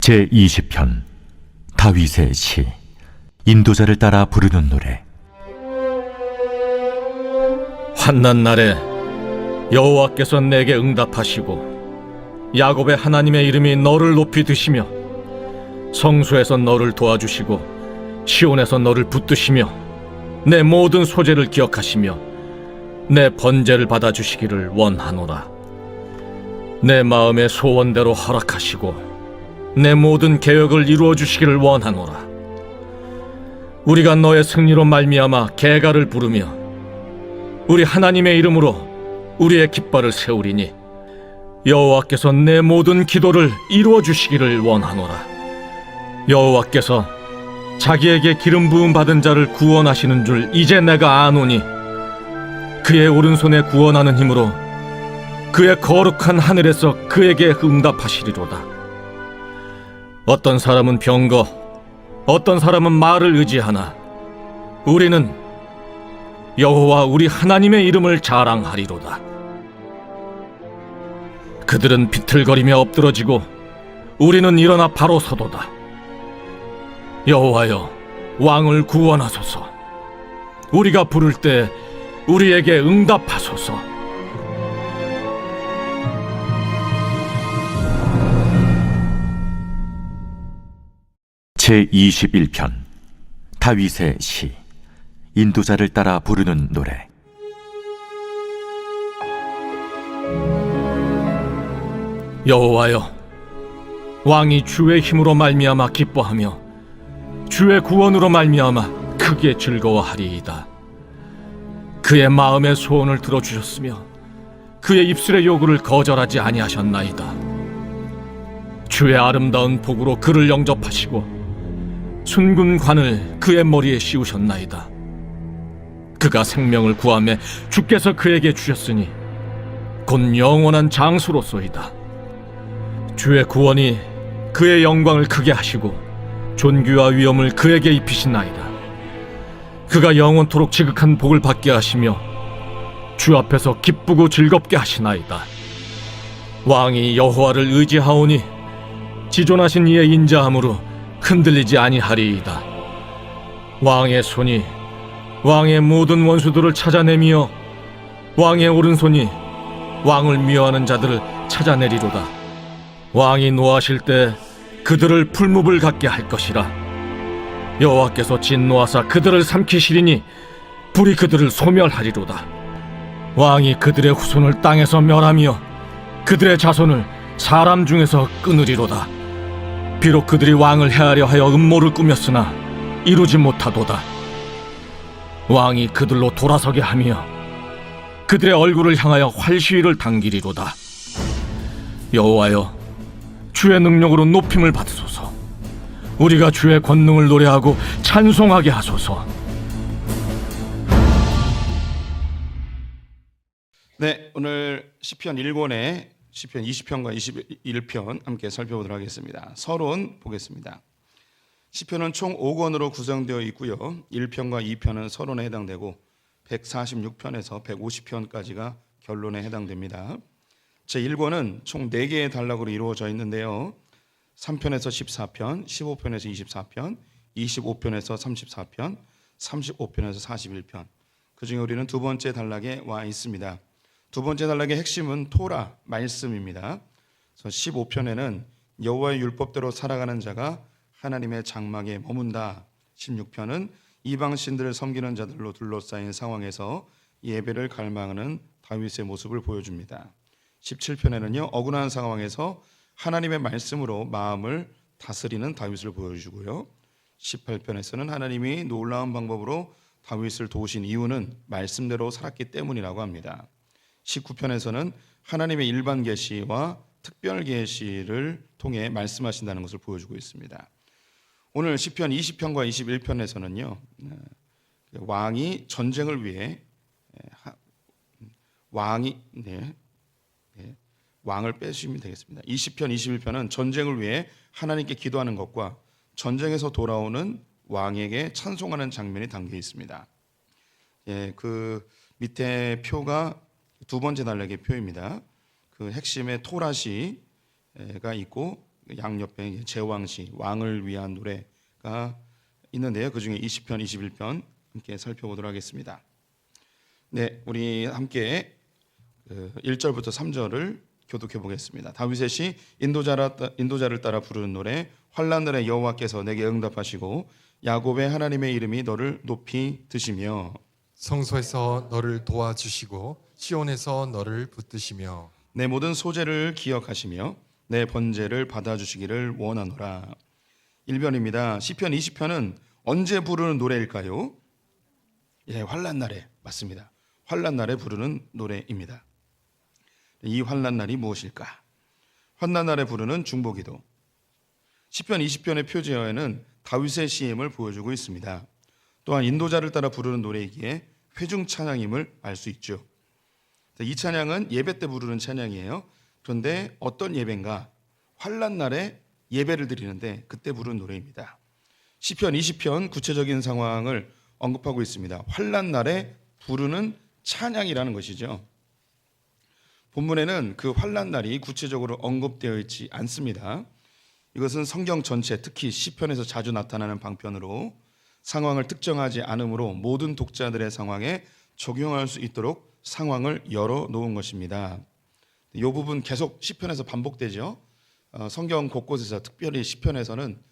제20편 다윗의 시. 인도자를 따라 부르는 노래. 환난 날에 여호와께서 내게 응답하시고 야곱의 하나님의 이름이 너를 높이 드시며 성소에서 너를 도와주시고 시온에서 너를 붙드시며 내 모든 소재를 기억하시며 내 번제를 받아주시기를 원하노라. 내 마음의 소원대로 허락하시고 내 모든 계획을 이루어 주시기를 원하노라. 우리가 너의 승리로 말미암아 계가를 부르며 우리 하나님의 이름으로 우리의 깃발을 세우리니 여호와께서 내 모든 기도를 이루어 주시기를 원하노라. 여호와께서 자기에게 기름 부음 받은 자를 구원하시는 줄 이제 내가 아노니 그의 오른손에 구원하는 힘으로 그의 거룩한 하늘에서 그에게 응답하시리로다. 어떤 사람은 병거, 어떤 사람은 말을 의지하나 우리는 여호와 우리 하나님의 이름을 자랑하리로다. 그들은 비틀거리며 엎드러지고 우리는 일어나 바로 서도다. 여호와여, 왕을 구원하소서. 우리가 부를 때 우리에게 응답하소서. 제21편 다윗의 시. 인도자를 따라 부르는 노래. 여호와여, 왕이 주의 힘으로 말미암아 기뻐하며 주의 구원으로 말미암아 크게 즐거워하리이다. 그의 마음의 소원을 들어주셨으며 그의 입술의 요구를 거절하지 아니하셨나이다. 주의 아름다운 복으로 그를 영접하시고 순금관을 그의 머리에 씌우셨나이다. 그가 생명을 구하매 주께서 그에게 주셨으니 곧 영원한 장수로소이다. 주의 구원이 그의 영광을 크게 하시고 존귀와 위엄을 그에게 입히시나이다. 그가 영원토록 지극한 복을 받게 하시며 주 앞에서 기쁘고 즐겁게 하시나이다. 왕이 여호와를 의지하오니 지존하신 이의 인자함으로 흔들리지 아니하리이다. 왕의 손이 왕의 모든 원수들을 찾아내며 왕의 오른손이 왕을 미워하는 자들을 찾아내리로다. 왕이 노하실 때 그들을 풀무불 같게 할 것이라. 여호와께서 진노하사 그들을 삼키시리니 불이 그들을 소멸하리로다. 왕이 그들의 후손을 땅에서 멸하며 그들의 자손을 사람 중에서 끊으리로다. 비록 그들이 왕을 해하려 하여 음모를 꾸몄으나 이루지 못하도다. 왕이 그들로 돌아서게 하며 그들의 얼굴을 향하여 활시위를 당기리로다. 여호와여, 주의 능력으로 높임을 받으소서. 우리가 주의 권능을 노래하고 찬송하게 하소서. 네, 오늘 시편 1권의 시편 20편과 21편 함께 살펴보도록 하겠습니다. 서론 보겠습니다. 시편은 총 5권으로 구성되어 있고요. 1편과 2편은 서론에 해당되고 146편에서 150편까지가 결론에 해당됩니다. 제1권은 총 4개의 단락으로 이루어져 있는데요. 3편에서 14편, 15편에서 24편, 25편에서 34편, 35편에서 41편. 그중에 우리는 두 번째 단락에 와 있습니다. 두 번째 단락의 핵심은 토라, 말씀입니다. 15편에는 여호와의 율법대로 살아가는 자가 하나님의 장막에 머문다. 16편은 이방 신들을 섬기는 자들로 둘러싸인 상황에서 예배를 갈망하는 다윗의 모습을 보여줍니다. 17편에는요, 억울한 상황에서 하나님의 말씀으로 마음을 다스리는 다윗을 보여주고요. 18편에서는 하나님이 놀라운 방법으로 다윗을 도우신 이유는 말씀대로 살았기 때문이라고 합니다. 19편에서는 하나님의 일반 계시와 특별 계시를 통해 말씀하신다는 것을 보여주고 있습니다. 오늘 시편 20편과 21편에서는요, 왕이 전쟁을 위해 왕을 빼주시면 되겠습니다. 20편, 21편은 전쟁을 위해 하나님께 기도하는 것과 전쟁에서 돌아오는 왕에게 찬송하는 장면이 담겨 있습니다. 그 밑에 표가 두 번째 단락의 표입니다. 그 핵심에 토라시가 있고 양옆에 제왕시 왕을 위한 노래가 있는데요. 그중에 20편, 21편 함께 살펴보도록 하겠습니다. 네, 우리 함께 1절부터 3절을 교독해 보겠습니다. 다윗의 시 인도자를 따라 부르는 노래. 환난날에 여호와께서 내게 응답하시고 야곱의 하나님의 이름이 너를 높이 드시며 성소에서 너를 도와주시고 시온에서 너를 붙드시며 내 모든 소재를 기억하시며 내 번제를 받아주시기를 원하노라. 1번입니다. 시편 20편은 언제 부르는 노래일까요? 예, 환난날에 맞습니다. 환난날에 부르는 노래입니다. 이 환난날이 무엇일까? 환난날에 부르는 중보기도. 시편 20편의 표제어에는 다윗의 시임을 보여주고 있습니다. 또한 인도자를 따라 부르는 노래이기에 회중 찬양임을 알 수 있죠. 이 찬양은 예배 때 부르는 찬양이에요. 그런데 어떤 예배인가? 환난날에 예배를 드리는데 그때 부르는 노래입니다. 시편 20편 구체적인 상황을 언급하고 있습니다. 환난날에 부르는 찬양이라는 것이죠. 본문에는 그 환난날이 구체적으로 언급되어 있지 않습니다. 이것은 성경 전체, 특히 시편에서 자주 나타나는 방편으로 상황을 특정하지 않으므로 모든 독자들의 상황에 적용할 수 있도록 상황을 열어놓은 것입니다. 이 부분 계속 시편에서 반복되죠. 성경 곳곳에서, 특별히 시편에서는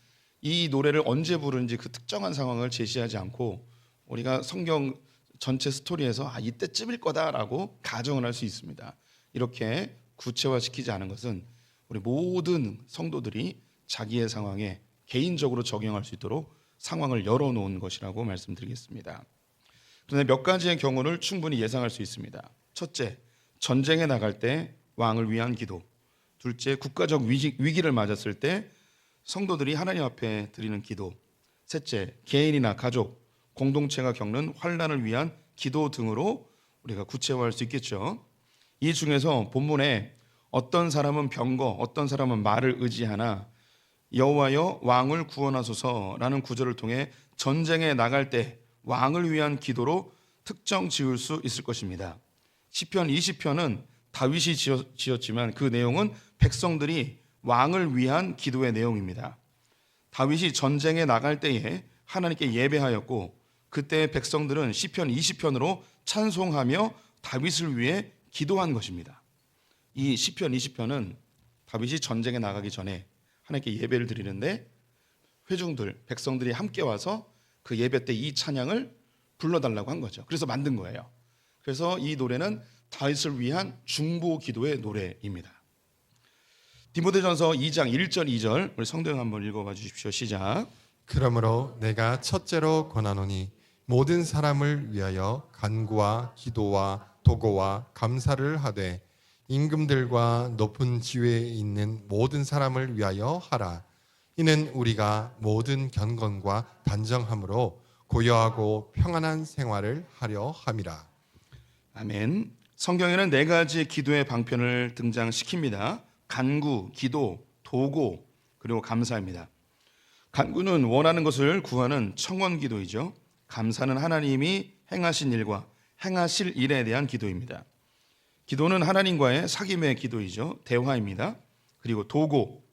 이 노래를 언제 부르는지 그 특정한 상황을 제시하지 않고 우리가 성경 전체 스토리에서 이때쯤일 거다라고 가정을 할 수 있습니다. 이렇게 구체화시키지 않은 것은 우리 모든 성도들이 자기의 상황에 개인적으로 적용할 수 있도록 상황을 열어놓은 것이라고 말씀드리겠습니다. 그런데 몇 가지의 경우를 충분히 예상할 수 있습니다. 첫째, 전쟁에 나갈 때 왕을 위한 기도. 둘째, 국가적 위기를 맞았을 때 성도들이 하나님 앞에 드리는 기도. 셋째, 개인이나 가족, 공동체가 겪는 환난을 위한 기도 등으로 우리가 구체화할 수 있겠죠. 이 중에서 본문에 어떤 사람은 병거, 어떤 사람은 말을 의지하나 여호와여 왕을 구원하소서라는 구절을 통해 전쟁에 나갈 때 왕을 위한 기도로 특정 지을 수 있을 것입니다. 시편 20편은 다윗이 지었지만 그 내용은 백성들이 왕을 위한 기도의 내용입니다. 다윗이 전쟁에 나갈 때에 하나님께 예배하였고 그때 백성들은 시편 20편으로 찬송하며 다윗을 위해 기도한 것입니다. 이 시편 20편은 다윗이 전쟁에 나가기 전에 하나님께 예배를 드리는데 회중들, 백성들이 함께 와서 그 예배 때 이 찬양을 불러달라고 한 거죠. 그래서 만든 거예요. 그래서 이 노래는 다윗을 위한 중보 기도의 노래입니다. 디모데전서 2장 1절 2절 우리 성도형 한번 읽어봐 주십시오. 시작. 그러므로 내가 첫째로 권하노니 모든 사람을 위하여 간구와 기도와 도고와 감사를 하되 임금들과 높은 지위에 있는 모든 사람을 위하여 하라. 이는 우리가 모든 경건과 단정함으로 고요하고 평안한 생활을 하려 함이라. 아멘. 성경에는 네 가지 기도의 방편을 등장시킵니다. 간구, 기도, 도고, 그리고 감사입니다. 간구는 원하는 것을 구하는 청원 기도이죠. 감사는 하나님이 행하신 일과 행하실 일에 대한 기도입니다. 기도는 하나님과의 사귐의 기도이죠. 대화입니다. 그리고 도고,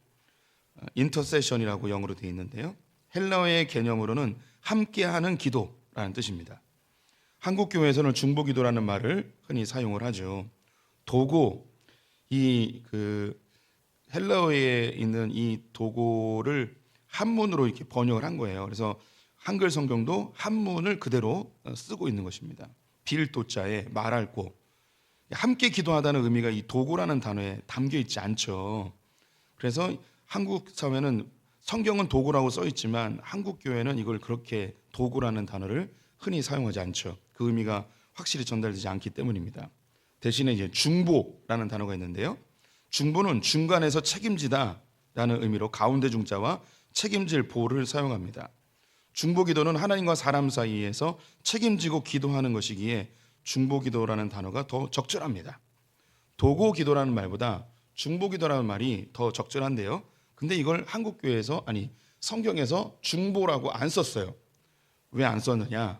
인터세션이라고 영어로 되어 있는데요. 헬라어의 개념으로는 함께하는 기도라는 뜻입니다. 한국 교회에서는 중보기도라는 말을 흔히 사용을 하죠. 도고, 헬라어에 있는 이 도고를 한문으로 이렇게 번역을 한 거예요. 그래서 한글 성경도 한문을 그대로 쓰고 있는 것입니다. 빌도자에 말할 고, 함께 기도하다는 의미가 이 도고라는 단어에 담겨 있지 않죠. 그래서 한국 사회는 성경은 도고라고 써 있지만 한국 교회는 이걸 그렇게 도고라는 단어를 흔히 사용하지 않죠. 그 의미가 확실히 전달되지 않기 때문입니다. 대신에 이제 중보라는 단어가 있는데요. 중보는 중간에서 책임지다라는 의미로 가운데 중자와 책임질 보를 사용합니다. 중보기도는 하나님과 사람 사이에서 책임지고 기도하는 것이기에 중보기도라는 단어가 더 적절합니다. 도고기도라는 말보다 중보기도라는 말이 더 적절한데요. 근데 이걸 한국교회에서, 성경에서 중보라고 안 썼어요. 왜 안 썼느냐?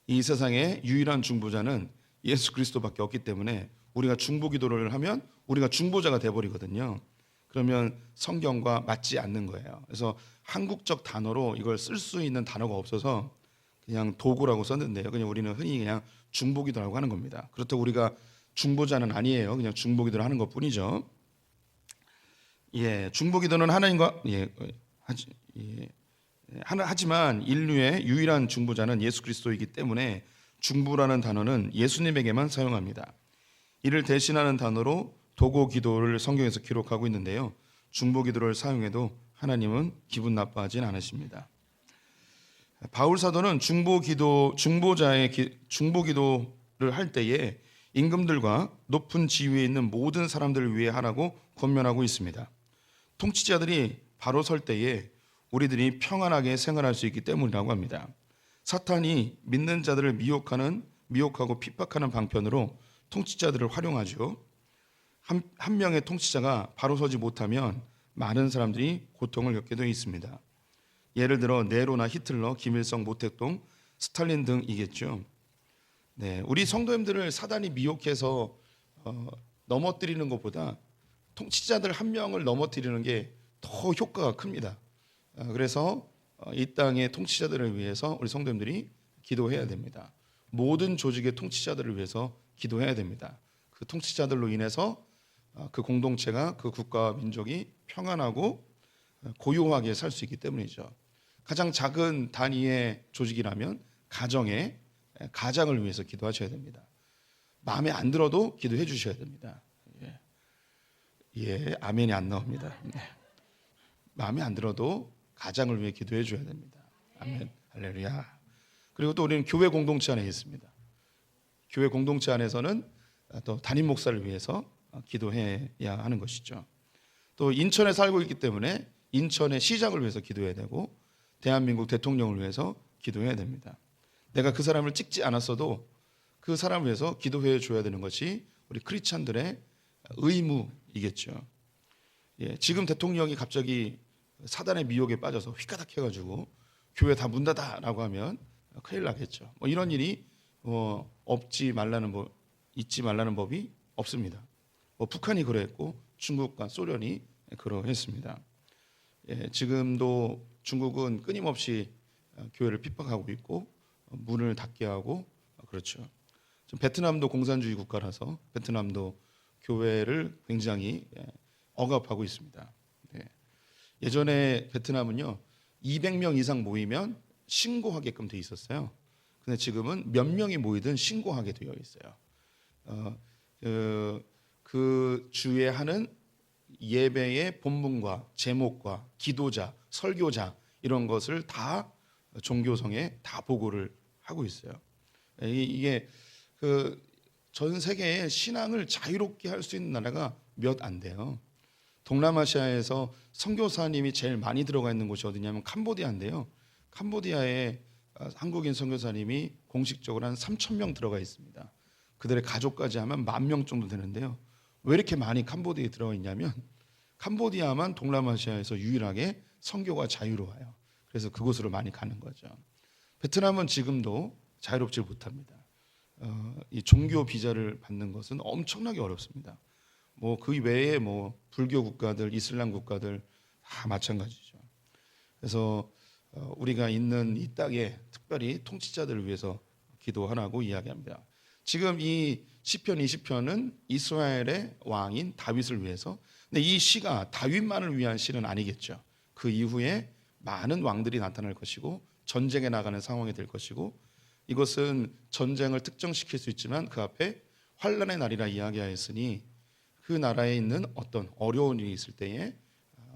이 세상에 유일한 중보자는 예수 그리스도밖에 없기 때문에 우리가 중보기도를 하면 우리가 중보자가 돼버리거든요. 그러면 성경과 맞지 않는 거예요. 그래서 한국적 단어로 이걸 쓸 수 있는 단어가 없어서 그냥 도구라고 썼는데요. 그냥 우리는 흔히 그냥 중보기도라고 하는 겁니다. 그렇다고 우리가 중보자는 아니에요. 그냥 중보기도를 하는 것뿐이죠. 예, 중보기도는 하나님과 하지만 인류의 유일한 중보자는 예수 그리스도이기 때문에 중보라는 단어는 예수님에게만 사용합니다. 이를 대신하는 단어로 도고 기도를 성경에서 기록하고 있는데요. 중보 기도를 사용해도 하나님은 기분 나빠하진 않으십니다. 바울 사도는 중보자의 중보 기도를 할 때에 임금들과 높은 지위에 있는 모든 사람들을 위해 하라고 권면하고 있습니다. 통치자들이 바로 설 때에 우리들이 평안하게 생활할 수 있기 때문이라고 합니다. 사탄이 믿는 자들을 미혹하고 핍박하는 방편으로 통치자들을 활용하죠. 한 명의 통치자가 바로 서지 못하면 많은 사람들이 고통을 겪게 되어 있습니다. 예를 들어 네로나 히틀러, 김일성, 모택동, 스탈린 등이겠죠. 네, 우리 성도님들을 사단이 미혹해서 넘어뜨리는 것보다 통치자들 한 명을 넘어뜨리는 게 더 효과가 큽니다. 그래서 이 땅의 통치자들을 위해서 우리 성도님들이 기도해야 됩니다. 모든 조직의 통치자들을 위해서 기도해야 됩니다. 그 통치자들로 인해서 그 공동체가, 그 국가와 민족이 평안하고 고요하게 살 수 있기 때문이죠. 가장 작은 단위의 조직이라면 가장을 위해서 기도하셔야 됩니다. 마음에 안 들어도 기도해 주셔야 됩니다. 예, 아멘이 안 나옵니다. 마음에 안 들어도 가장을 위해 기도해 줘야 됩니다. 아멘, 할렐루야. 그리고 또 우리는 교회 공동체 안에 있습니다. 교회 공동체 안에서는 또 담임 목사를 위해서 기도해야 하는 것이죠. 또 인천에 살고 있기 때문에 인천의 시장을 위해서 기도해야 되고 대한민국 대통령을 위해서 기도해야 됩니다. 내가 그 사람을 찍지 않았어도 그 사람을 위해서 기도해 줘야 되는 것이 우리 크리스찬들의 의무이겠죠. 예, 지금 대통령이 갑자기 사단의 미혹에 빠져서 휘가닥 해가지고 교회 다 문 닫아라고 하면 큰일 나겠죠. 이런 일이 있지 말라는 법이 없습니다. 북한이 그러했고 중국과 소련이 그러했습니다. 예, 지금도 중국은 끊임없이 교회를 핍박하고 있고 문을 닫게 하고 그렇죠. 베트남도 공산주의 국가라서 베트남도 교회를 굉장히 억압하고 있습니다. 예전에 베트남은요 200명 이상 모이면 신고하게끔 돼 있었어요. 근데 지금은 몇 명이 모이든 신고하게 되어 있어요. 그 주에 하는 예배의 본문과 제목과 기도자, 설교자 이런 것을 다 종교성에 다 보고를 하고 있어요. 이게 그 전 세계의 신앙을 자유롭게 할 수 있는 나라가 몇 안 돼요. 동남아시아에서 선교사님이 제일 많이 들어가 있는 곳이 어디냐면 캄보디아인데요. 캄보디아에 한국인 선교사님이 공식적으로 한 3,000명 들어가 있습니다. 그들의 가족까지 하면 10,000명 정도 되는데요. 왜 이렇게 많이 캄보디아에 들어가 있냐면 캄보디아만 동남아시아에서 유일하게 선교가 자유로워요. 그래서 그곳으로 많이 가는 거죠. 베트남은 지금도 자유롭지 못합니다. 이 종교 비자를 받는 것은 엄청나게 어렵습니다. 그 외에 불교 국가들, 이슬람 국가들 다 마찬가지죠. 그래서 우리가 있는 이 땅에 특별히 통치자들을 위해서 기도하라고 이야기합니다. 지금 이 시편 20편은 이스라엘의 왕인 다윗을 위해서. 근데 이 시가 다윗만을 위한 시는 아니겠죠. 그 이후에 많은 왕들이 나타날 것이고 전쟁에 나가는 상황이 될 것이고 이것은 전쟁을 특정시킬 수 있지만 그 앞에 환난의 날이라 이야기하였으니 그 나라에 있는 어떤 어려운 일이 있을 때에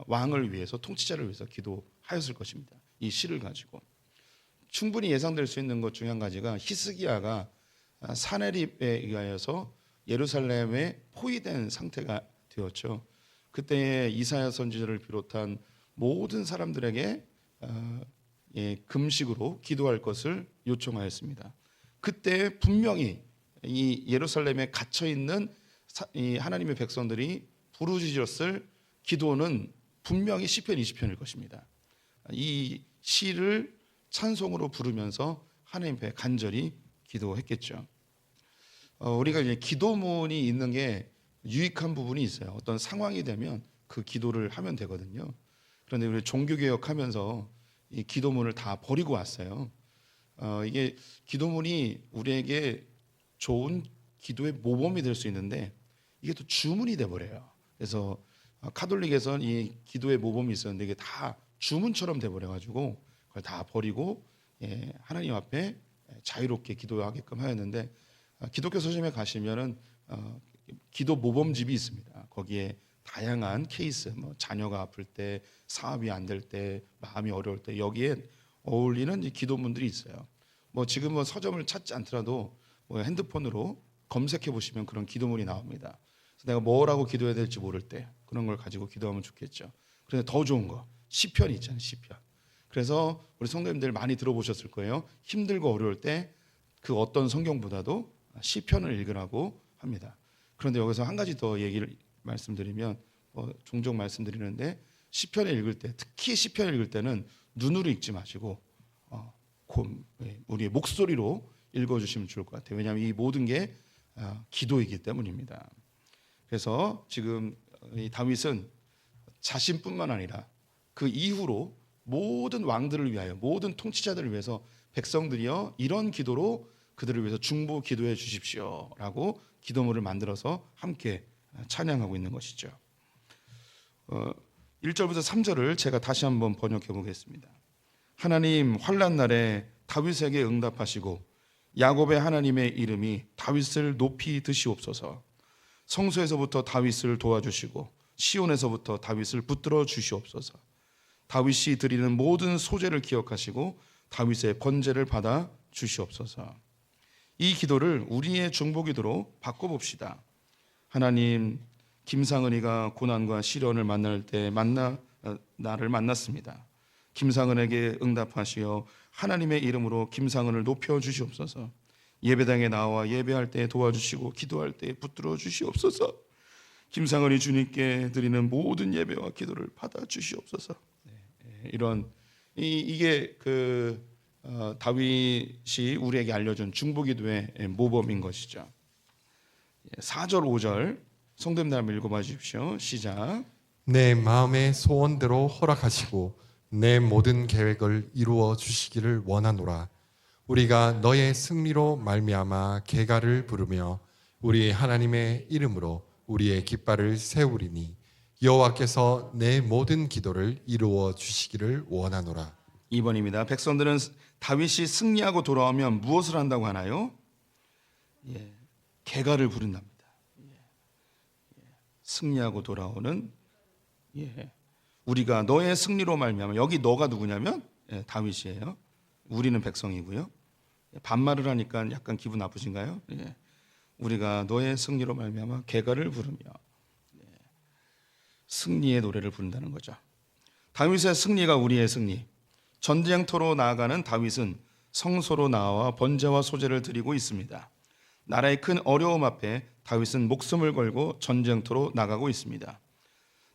왕을 위해서 통치자를 위해서 기도하였을 것입니다. 이 시를 가지고 충분히 예상될 수 있는 것 중에 한 가지가 히스기야가 사내립에 의하여서 예루살렘에 포위된 상태가 되었죠. 그때 이사야 선지자를 비롯한 모든 사람들에게 금식으로 기도할 것을 요청하였습니다. 그때 분명히 이 예루살렘에 갇혀 있는 이 하나님의 백성들이 부르짖었을 기도는 분명히 시편 20편일 것입니다. 이 시를 찬송으로 부르면서 하나님 앞에 간절히 기도했겠죠. 우리가 이제 기도문이 있는 게 유익한 부분이 있어요. 어떤 상황이 되면 그 기도를 하면 되거든요. 그런데 우리 종교개혁하면서 이 기도문을 다 버리고 왔어요. 이게 기도문이 우리에게 좋은 기도의 모범이 될 수 있는데 이게 또 주문이 돼 버려요. 그래서 카톨릭에서는 이 기도의 모범이 있었는데 이게 다 주문처럼 돼 버려 가지고 그걸 다 버리고 하나님 앞에 자유롭게 기도하게끔 하였는데 기독교 서점에 가시면은 기도 모범집이 있습니다. 거기에 다양한 케이스, 뭐 자녀가 아플 때, 사업이 안 될 때, 마음이 어려울 때 여기에 어울리는 이 기도문들이 있어요. 뭐 지금 뭐 서점을 찾지 않더라도 뭐 핸드폰으로 검색해 보시면 그런 기도문이 나옵니다. 그래서 내가 뭐라고 기도해야 될지 모를 때 그런 걸 가지고 기도하면 좋겠죠. 그런데 더 좋은 거 시편이 있잖아요. 시편. 그래서 우리 성도님들 많이 들어보셨을 거예요. 힘들고 어려울 때 그 어떤 성경보다도 시편을 읽으라고 합니다. 그런데 여기서 한 가지 더 얘기를 말씀드리면 종종 말씀드리는데 시편을 읽을 때 특히 시편을 읽을 때는 눈으로 읽지 마시고 우리의 목소리로 읽어주시면 좋을 것 같아요. 왜냐하면 이 모든 게 기도이기 때문입니다. 그래서 지금 이 다윗은 자신뿐만 아니라 그 이후로 모든 왕들을 위하여 모든 통치자들을 위해서 백성들이여 이런 기도로 그들을 위해서 중보 기도해 주십시오라고 기도문을 만들어서 함께 찬양하고 있는 것이죠. 1절부터 3절을 제가 다시 한번 번역해 보겠습니다. 하나님 환난 날에 다윗에게 응답하시고 야곱의 하나님의 이름이 다윗을 높이 드시옵소서. 성소에서부터 다윗을 도와주시고 시온에서부터 다윗을 붙들어 주시옵소서. 다윗이 드리는 모든 소제를 기억하시고 다윗의 번제를 받아 주시옵소서. 이 기도를 우리의 중보기도로 바꿔봅시다. 하나님, 김상은이가 고난과 시련을 만날 때 나를 만났습니다. 김상은에게 응답하시어 하나님의 이름으로 김상은을 높여 주시옵소서. 예배당에 나와 예배할 때 도와주시고 기도할 때 붙들어 주시옵소서. 김상은이 주님께 드리는 모든 예배와 기도를 받아 주시옵소서. 이런 이게 다윗이 우리에게 알려준 중보기도의 모범인 것이죠. 4절 5절 성도님들 한번 읽어봐 주십시오. 시작. 내 마음의 소원대로 허락하시고 내 모든 계획을 이루어 주시기를 원하노라. 우리가 너의 승리로 말미암아 계가를 부르며 우리 하나님의 이름으로 우리의 깃발을 세우리니 여호와께서 내 모든 기도를 이루어 주시기를 원하노라. 2번입니다. 백성들은 다윗이 승리하고 돌아오면 무엇을 한다고 하나요? 계가를 부른답니다. 승리하고 돌아오는 우리가 너의 승리로 말미암아, 여기 너가 누구냐면 다윗이에요. 우리는 백성이고요. 반말을 하니까 약간 기분 나쁘신가요? 우리가 너의 승리로 말미암아 계가를 부르며 승리의 노래를 부른다는 거죠. 다윗의 승리가 우리의 승리. 전쟁터로 나아가는 다윗은 성소로 나와 번제와 소제를 드리고 있습니다. 나라의 큰 어려움 앞에 다윗은 목숨을 걸고 전쟁터로 나가고 있습니다.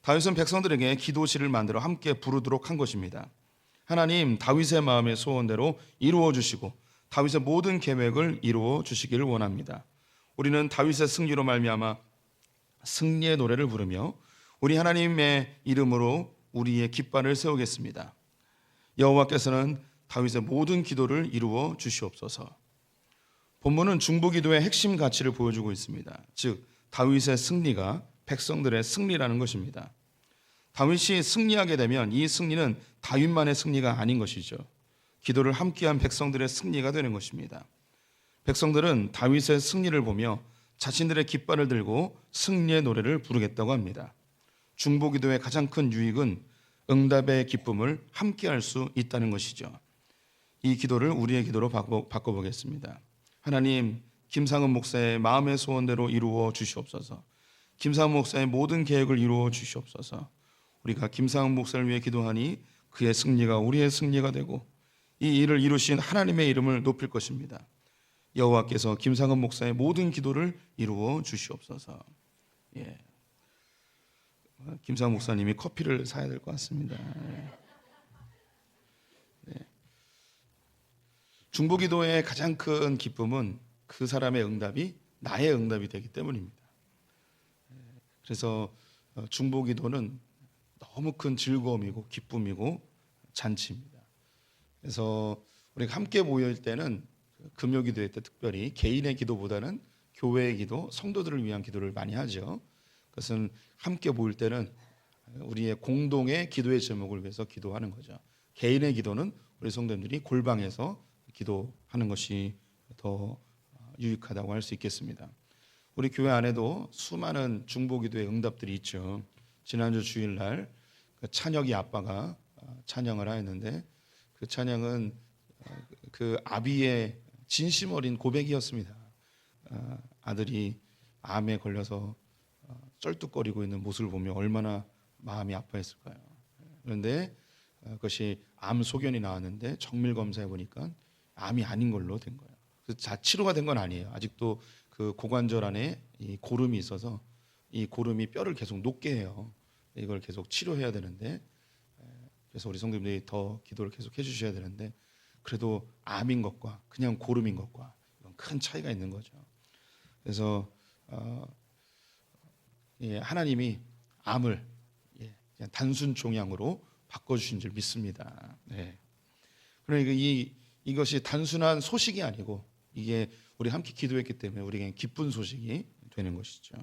다윗은 백성들에게 기도시를 만들어 함께 부르도록 한 것입니다. 하나님, 다윗의 마음의 소원대로 이루어 주시고 다윗의 모든 계획을 이루어 주시기를 원합니다. 우리는 다윗의 승리로 말미암아 승리의 노래를 부르며 우리 하나님의 이름으로 우리의 깃발을 세우겠습니다. 여호와께서는 다윗의 모든 기도를 이루어 주시옵소서. 본문은 중보기도의 핵심 가치를 보여주고 있습니다. 즉 다윗의 승리가 백성들의 승리라는 것입니다. 다윗이 승리하게 되면 이 승리는 다윗만의 승리가 아닌 것이죠. 기도를 함께한 백성들의 승리가 되는 것입니다. 백성들은 다윗의 승리를 보며 자신들의 깃발을 들고 승리의 노래를 부르겠다고 합니다. 중보기도의 가장 큰 유익은 응답의 기쁨을 함께할 수 있다는 것이죠. 이 기도를 우리의 기도로 바꿔보겠습니다. 하나님, 김상은 목사의 마음의 소원대로 이루어 주시옵소서. 김상은 목사의 모든 계획을 이루어 주시옵소서. 우리가 김상은 목사를 위해 기도하니 그의 승리가 우리의 승리가 되고 이 일을 이루신 하나님의 이름을 높일 것입니다. 여호와께서 김상은 목사의 모든 기도를 이루어 주시옵소서. 김상은 목사님이 커피를 사야 될 것 같습니다. 중보기도의 가장 큰 기쁨은 그 사람의 응답이 나의 응답이 되기 때문입니다. 그래서 중보기도는 너무 큰 즐거움이고 기쁨이고 잔치입니다. 그래서 우리가 함께 모일 때는 금요기도회 때 특별히 개인의 기도보다는 교회의 기도, 성도들을 위한 기도를 많이 하죠. 그것은 함께 모일 때는 우리의 공동의 기도의 제목을 위해서 기도하는 거죠. 개인의 기도는 우리 성도님들이 골방에서 기도하는 것이 더 유익하다고 할 수 있겠습니다. 우리 교회 안에도 수많은 중보기도의 응답들이 있죠. 지난주 주일날 찬혁이 아빠가 찬양을 하였는데 그 찬양은 그 아비의 진심 어린 고백이었습니다. 아들이 암에 걸려서 쩔뚝거리고 있는 모습을 보며 얼마나 마음이 아파했을까요? 그런데 그것이 암 소견이 나왔는데 정밀 검사해 보니까 암이 아닌 걸로 된 거예요. 그래서 치료가 된 건 아니에요. 아직도 그 고관절 안에 이 고름이 있어서 이 고름이 뼈를 계속 녹게 해요. 이걸 계속 치료해야 되는데, 그래서 우리 성도님들이 더 기도를 계속 해주셔야 되는데, 그래도 암인 것과 그냥 고름인 것과 이건 큰 차이가 있는 거죠. 그래서 하나님이 암을 그냥 단순 종양으로 바꿔주신 줄 믿습니다. 네. 그러니까 이것이 단순한 소식이 아니고 이게 우리 함께 기도했기 때문에 우리에게 기쁜 소식이 되는 것이죠.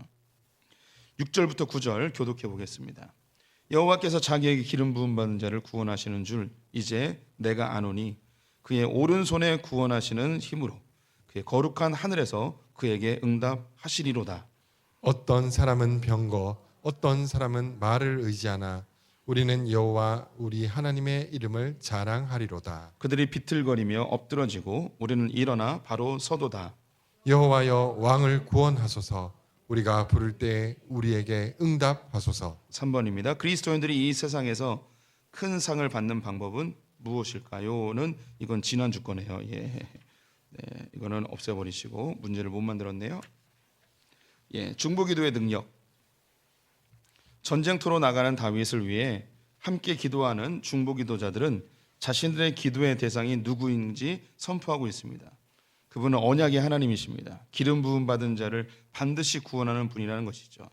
6절부터 9절 교독해 보겠습니다. 여호와께서 자기에게 기름 부음 받은 자를 구원하시는 줄 이제 내가 아노니 그의 오른손에 구원하시는 힘으로 그의 거룩한 하늘에서 그에게 응답하시리로다. 어떤 사람은 병거 어떤 사람은 말을 의지하나 우리는 여호와 우리 하나님의 이름을 자랑하리로다. 그들이 비틀거리며 엎드러지고 우리는 일어나 바로 서도다. 여호와여 왕을 구원하소서. 우리가 부를 때 우리에게 응답하소서. 3번입니다. 그리스도인들이 이 세상에서 큰 상을 받는 방법은 무엇일까요?는 이건 지난주 거네요. 네, 이거는 없애버리시고 문제를 못 만들었네요. 중보기도의 능력. 전쟁터로 나가는 다윗을 위해 함께 기도하는 중보기도자들은 자신들의 기도의 대상이 누구인지 선포하고 있습니다. 그분은 언약의 하나님이십니다. 기름 부음 받은 자를 반드시 구원하는 분이라는 것이죠.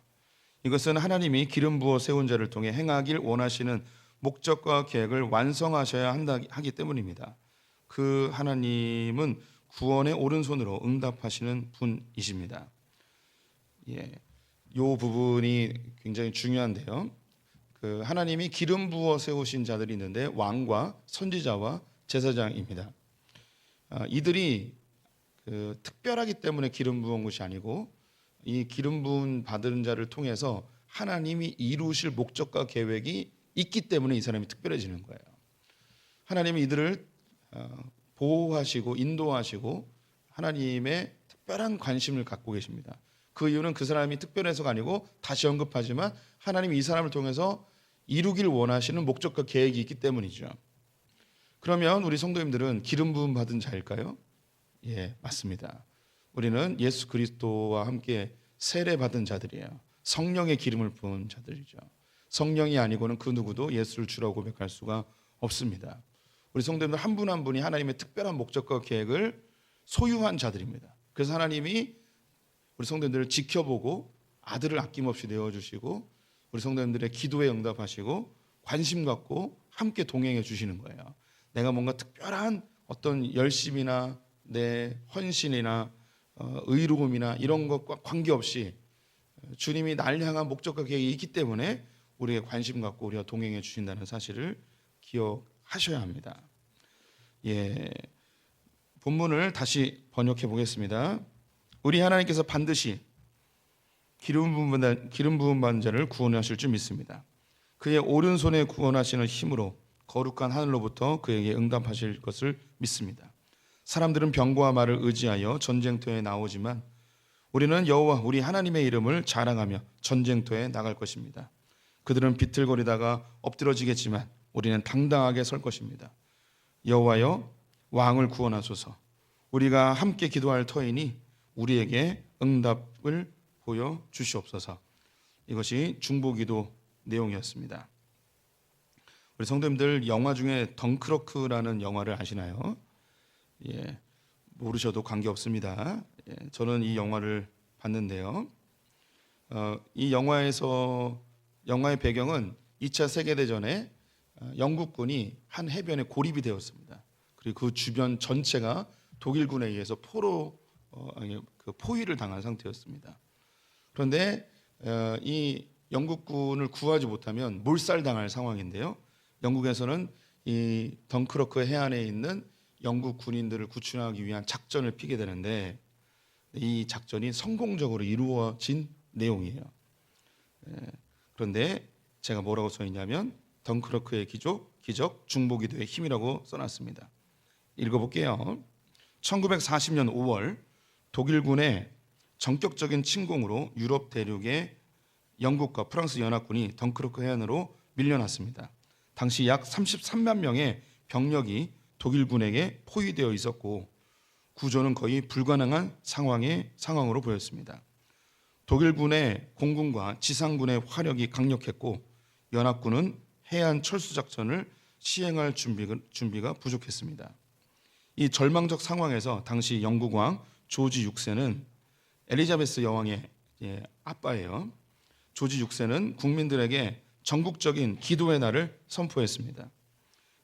이것은 하나님이 기름 부어 세운 자를 통해 행하길 원하시는 목적과 계획을 완성하셔야 하기 때문입니다. 그 하나님은 구원의 오른손으로 응답하시는 분이십니다. 이 부분이 굉장히 중요한데요. 그 하나님이 기름 부어 세우신 자들이 있는데 왕과 선지자와 제사장입니다. 이들이 특별하기 때문에 기름 부은 것이 아니고 이 기름 부은 받은 자를 통해서 하나님이 이루실 목적과 계획이 있기 때문에 이 사람이 특별해지는 거예요. 하나님이 이들을 보호하시고 인도하시고 하나님의 특별한 관심을 갖고 계십니다. 그 이유는 그 사람이 특별해서가 아니고 다시 언급하지만 하나님이 이 사람을 통해서 이루길 원하시는 목적과 계획이 있기 때문이죠. 그러면 우리 성도님들은 기름 부음 받은 자일까요? 맞습니다. 우리는 예수 그리스도와 함께 세례 받은 자들이에요. 성령의 기름을 부은 자들이죠. 성령이 아니고는 그 누구도 예수를 주라고 고백할 수가 없습니다. 우리 성도님들 한 분 한 분이 하나님의 특별한 목적과 계획을 소유한 자들입니다. 그래서 하나님이 우리 성도님들을 지켜보고 아들을 아낌없이 내어주시고 우리 성도님들의 기도에 응답하시고 관심 갖고 함께 동행해 주시는 거예요. 내가 뭔가 특별한 어떤 열심이나 내 헌신이나 의로움이나 이런 것과 관계없이 주님이 날 향한 목적과 계획이 있기 때문에 우리에게 관심 갖고 우리가 동행해 주신다는 사실을 기억하셔야 합니다. 본문을 다시 번역해 보겠습니다. 우리 하나님께서 반드시 기름 부음 받은 자를 구원하실 줄 믿습니다. 그의 오른손에 구원하시는 힘으로 거룩한 하늘로부터 그에게 응답하실 것을 믿습니다. 사람들은 병거와 말을 의지하여 전쟁터에 나오지만 우리는 여호와 우리 하나님의 이름을 자랑하며 전쟁터에 나갈 것입니다. 그들은 비틀거리다가 엎드러지겠지만 우리는 당당하게 설 것입니다. 여호와여 왕을 구원하소서. 우리가 함께 기도할 터이니 우리에게 응답을 보여 주시옵소서. 이것이 중보기도 내용이었습니다. 우리 성도님들 영화 중에 덩크러크라는 영화를 아시나요? 모르셔도 관계없습니다. 저는 이 영화를 봤는데요. 이 영화의 배경은 2차 세계대전에 영국군이 한 해변에 고립이 되었습니다. 그리고 그 주변 전체가 독일군에 의해서 포위를 당한 상태였습니다. 그런데 이 영국군을 구하지 못하면 몰살당할 상황인데요. 영국에서는 이 덩크러크 해안에 있는 영국 군인들을 구출하기 위한 작전을 피게 되는데 이 작전이 성공적으로 이루어진 내용이에요. 그런데 제가 뭐라고 써 있냐면 덩크러크의 기적 중보기도의 힘이라고 써놨습니다. 읽어볼게요. 1940년 5월 독일군의 전격적인 침공으로 유럽 대륙의 영국과 프랑스 연합군이 덩크러크 해안으로 밀려났습니다. 당시 약 33만 명의 병력이 독일군에게 포위되어 있었고 구조는 거의 불가능한 상황으로 보였습니다. 독일군의 공군과 지상군의 화력이 강력했고 연합군은 해안 철수 작전을 시행할 준비가 부족했습니다. 이 절망적 상황에서 당시 영국 왕 조지 6세는 엘리자베스 여왕의 아빠예요. 조지 6세는 국민들에게 전국적인 기도의 날을 선포했습니다.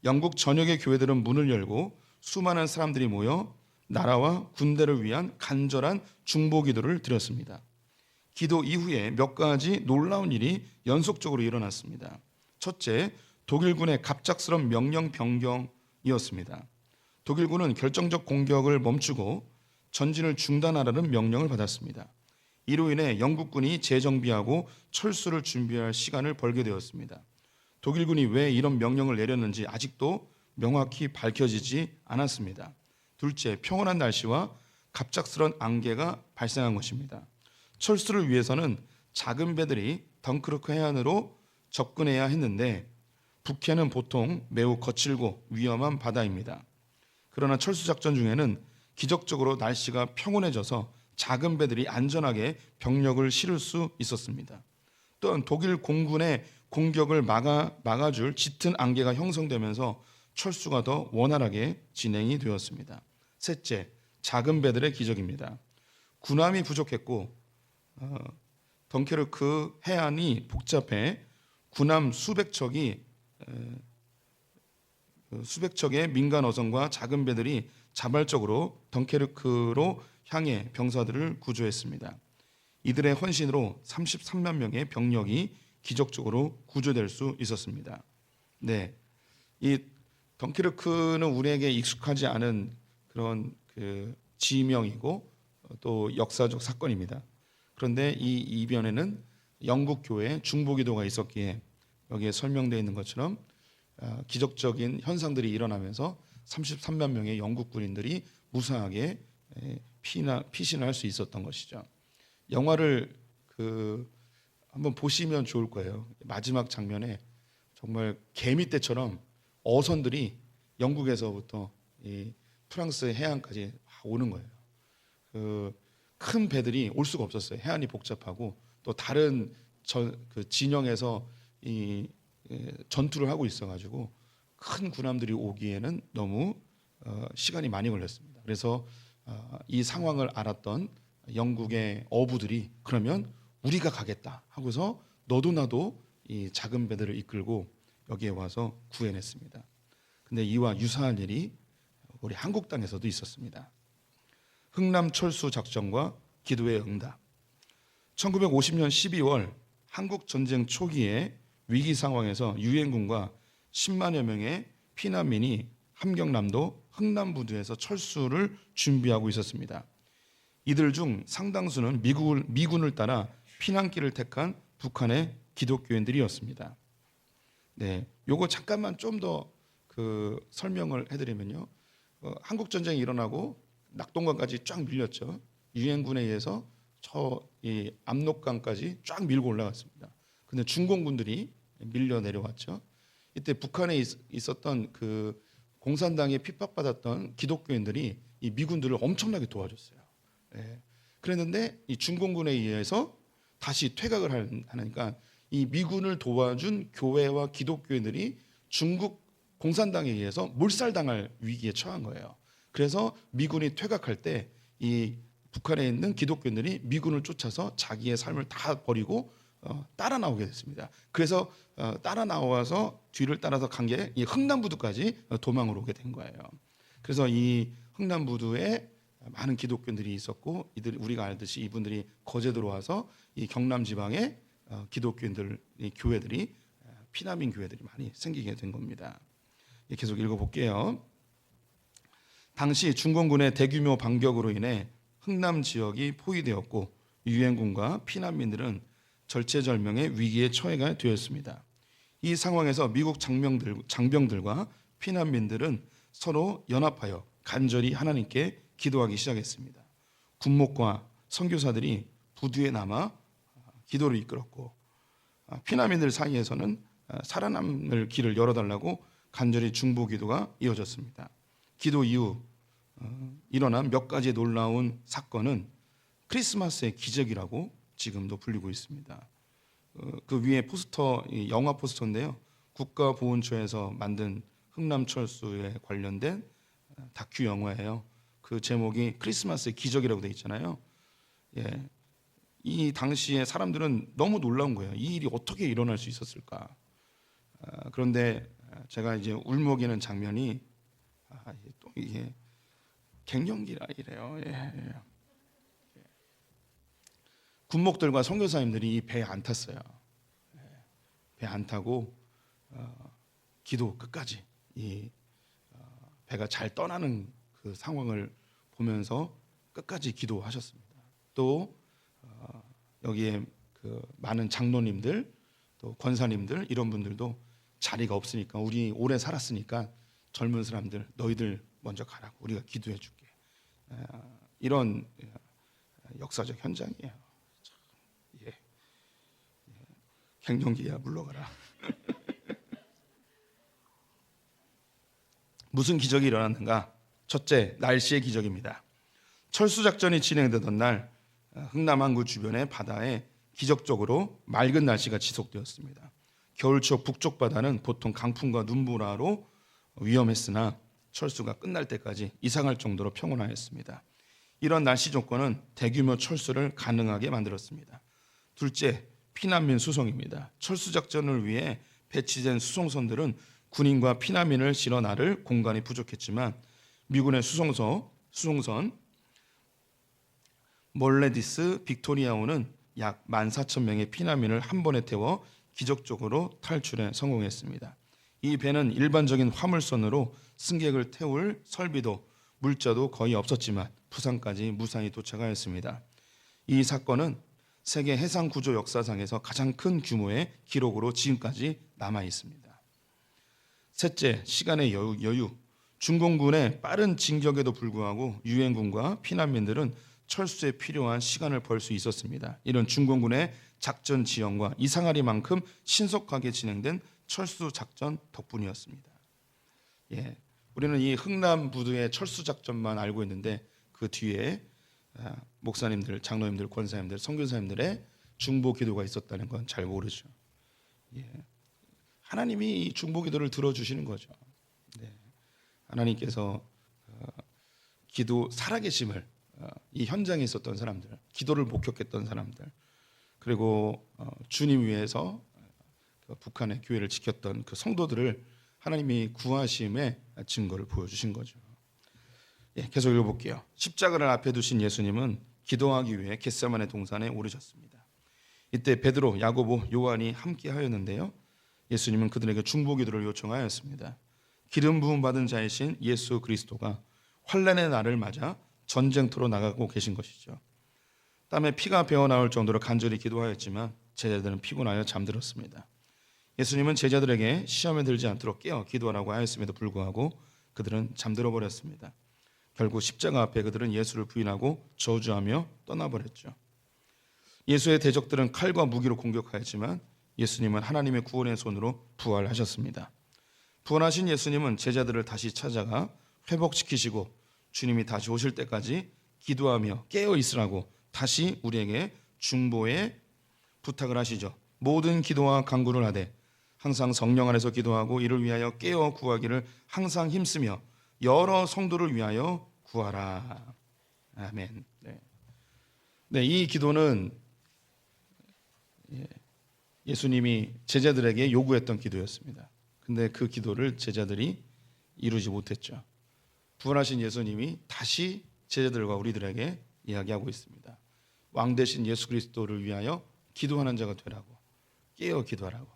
영국 전역의 교회들은 문을 열고 수많은 사람들이 모여 나라와 군대를 위한 간절한 중보 기도를 드렸습니다. 기도 이후에 몇 가지 놀라운 일이 연속적으로 일어났습니다. 첫째, 독일군의 갑작스러운 명령 변경이었습니다. 독일군은 결정적 공격을 멈추고 전진을 중단하라는 명령을 받았습니다. 이로 인해 영국군이 재정비하고 철수를 준비할 시간을 벌게 되었습니다. 독일군이 왜 이런 명령을 내렸는지 아직도 명확히 밝혀지지 않았습니다. 둘째, 평온한 날씨와 갑작스런 안개가 발생한 것입니다. 철수를 위해서는 작은 배들이 덩크러크 해안으로 접근해야 했는데 북해는 보통 매우 거칠고 위험한 바다입니다. 그러나 철수 작전 중에는 기적적으로 날씨가 평온해져서 작은 배들이 안전하게 병력을 실을 수 있었습니다. 또한 독일 공군의 공격을 막아줄 짙은 안개가 형성되면서 철수가 더 원활하게 진행이 되었습니다. 셋째, 작은 배들의 기적입니다. 군함이 부족했고 덩케르크 해안이 복잡해 군함 수백 척의 민간 어선과 작은 배들이 자발적으로 덩케르크로 향해 병사들을 구조했습니다. 이들의 헌신으로 33만 명의 병력이 기적적으로 구조될 수 있었습니다. 네, 이 덩케르크는 우리에게 익숙하지 않은 그런 지명이고 또 역사적 사건입니다. 그런데 이 이변에는 영국 교회 중보기도가 있었기에 여기에 설명되어 있는 것처럼 기적적인 현상들이 일어나면서 33만 명의 영국 군인들이 무사하게 피신할 수 있었던 것이죠. 영화를 한번 보시면 좋을 거예요. 마지막 장면에 정말 개미떼처럼 어선들이 영국에서부터 이 프랑스 해안까지 오는 거예요. 큰 배들이 올 수가 없었어요. 해안이 복잡하고 또 다른 진영에서 이 전투를 하고 있어가지고 큰 군함들이 오기에는 너무 시간이 많이 걸렸습니다. 그래서 이 상황을 알았던 영국의 어부들이 그러면 우리가 가겠다 하고서 너도 나도 이 작은 배들을 이끌고 여기에 와서 구해냈습니다. 근데 이와 유사한 일이 우리 한국 땅에서도 있었습니다. 흥남 철수 작전과 기도의 응답. 1950년 12월 한국 전쟁 초기에 위기 상황에서 유엔군과 10만여 명의 피난민이 함경남도 흥남부두에서 철수를 준비하고 있었습니다. 이들 중 상당수는 미군을 따라 피난길을 택한 북한의 기독교인들이었습니다. 네, 요거 잠깐만 좀 더 설명을 해드리면요, 한국 전쟁이 일어나고 낙동강까지 쫙 밀렸죠. 유엔군에 의해서 이 압록강까지 쫙 밀고 올라갔습니다. 근데 중공군들이 밀려 내려왔죠. 이때 북한에 있었던 공산당에 핍박받았던 기독교인들이 이 미군들을 엄청나게 도와줬어요. 네. 그랬는데 이 중공군에 의해서 다시 퇴각을 하니까 이 미군을 도와준 교회와 기독교인들이 중국 공산당에 의해서 몰살당할 위기에 처한 거예요. 그래서 미군이 퇴각할 때 이 북한에 있는 기독교인들이 미군을 쫓아서 자기의 삶을 다 버리고 따라 나오게 됐습니다. 그래서 따라 나와서 뒤를 따라서 간 게 이 흥남부두까지 도망을 오게 된 거예요. 그래서 이 흥남부두에 많은 기독교인들이 있었고, 우리가 알듯이 이분들이 거제 들어와서 이 경남 지방에 기독교인들 이 교회들이 피난민 교회들이 많이 생기게 된 겁니다. 계속 읽어볼게요. 당시 중공군의 대규모 반격으로 인해 흥남 지역이 포위되었고 유엔군과 피난민들은 절체절명의 위기에 처해가 되었습니다. 이 상황에서 미국 장병들과 피난민들은 서로 연합하여 간절히 하나님께 기도하기 시작했습니다. 군목과 선교사들이 부두에 남아 기도를 이끌었고, 피난민들 사이에서는 살아남을 길을 열어달라고 간절히 중보 기도가 이어졌습니다. 기도 이후 일어난 몇 가지 놀라운 사건은 크리스마스의 기적이라고 지금도 불리고 있습니다. 그 위에 포스터, 영화 포스터인데요. 국가보훈처에서 만든 흥남철수에 관련된 다큐 영화예요. 그 제목이 크리스마스의 기적이라고 되어 있잖아요. 예, 이 당시에 사람들은 너무 놀라운 거예요. 이 일이 어떻게 일어날 수 있었을까? 그런데 제가 이제 울먹이는 장면이 또 이게 갱년기라 이래요. 예. 군목들과 선교사님들이 이 배에 안 탔어요. 배 안 타고 기도 끝까지 이 배가 잘 떠나는 그 상황을 보면서 끝까지 기도하셨습니다. 또 여기에 그 많은 장로님들 또 권사님들 이런 분들도 자리가 없으니까, 우리 오래 살았으니까 젊은 사람들 너희들 먼저 가라고 우리가 기도해 줄게. 이런 역사적 현장이에요. 참, 예. 갱년기야 물러가라. 무슨 기적이 일어났는가? 첫째, 날씨의 기적입니다. 철수 작전이 진행되던 날 흥남 항구 주변의 바다에 기적적으로 맑은 날씨가 지속되었습니다. 겨울철 북쪽 바다는 보통 강풍과 눈보라로 위험했으나 철수가 끝날 때까지 이상할 정도로 평온하였습니다. 이런 날씨 조건은 대규모 철수를 가능하게 만들었습니다. 둘째, 피난민 수송입니다. 철수 작전을 위해 배치된 수송선들은 군인과 피난민을 실어 나를 공간이 부족했지만 미군의 수송선 몰레디스 빅토리아호는 약 14,000명의 피난민을 한 번에 태워 기적적으로 탈출에 성공했습니다. 이 배는 일반적인 화물선으로 승객을 태울 설비도 물자도 거의 없었지만 부산까지 무사히 도착하였습니다. 이 사건은 세계 해상 구조 역사상에서 가장 큰 규모의 기록으로 지금까지 남아 있습니다. 셋째, 시간의 여유. 중공군의 빠른 진격에도 불구하고 유엔군과 피난민들은 철수에 필요한 시간을 벌 수 있었습니다. 이런 중공군의 작전 지형과 이상하리만큼 신속하게 진행된 철수 작전 덕분이었습니다. 예, 우리는 이 흥남 부두의 철수 작전만 알고 있는데 그 뒤에 목사님들, 장로님들, 권사님들, 선교사님들의 중보 기도가 있었다는 건 잘 모르죠. 예, 하나님이 이 중보 기도를 들어주시는 거죠. 네, 하나님께서 기도 살아계심을 이 현장에 있었던 사람들, 기도를 목격했던 사람들, 그리고 주님 위해서 북한의 교회를 지켰던 그 성도들을 하나님이 구하심의 증거를 보여주신 거죠. 예, 계속 읽어볼게요. 십자가를 앞에 두신 예수님은 기도하기 위해 겟세마네 동산에 오르셨습니다. 이때 베드로, 야고보, 요한이 함께 하였는데요. 예수님은 그들에게 중보 기도를 요청하였습니다. 기름 부음 받은 자이신 예수 그리스도가 환난의 날을 맞아 전쟁터로 나가고 계신 것이죠. 땀에 피가 배어 나올 정도로 간절히 기도하였지만 제자들은 피곤하여 잠들었습니다. 예수님은 제자들에게 시험에 들지 않도록 깨어 기도하라고 하였음에도 불구하고 그들은 잠들어 버렸습니다. 결국 십자가 앞에 그들은 예수를 부인하고 저주하며 떠나버렸죠. 예수의 대적들은 칼과 무기로 공격하였지만 예수님은 하나님의 구원의 손으로 부활하셨습니다. 부활하신 예수님은 제자들을 다시 찾아가 회복시키시고 주님이 다시 오실 때까지 기도하며 깨어 있으라고 다시 우리에게 중보의 부탁을 하시죠. 모든 기도와 간구를 하되 항상 성령 안에서 기도하고 이를 위하여 깨어 구하기를 항상 힘쓰며 여러 성도를 위하여 구하라. 아멘. 네, 이 기도는 예수님이 제자들에게 요구했던 기도였습니다. 근데 그 기도를 제자들이 이루지 못했죠. 부활하신 예수님이 다시 제자들과 우리들에게 이야기하고 있습니다. 왕 대신 예수 그리스도를 위하여 기도하는 자가 되라고, 깨어 기도하라고,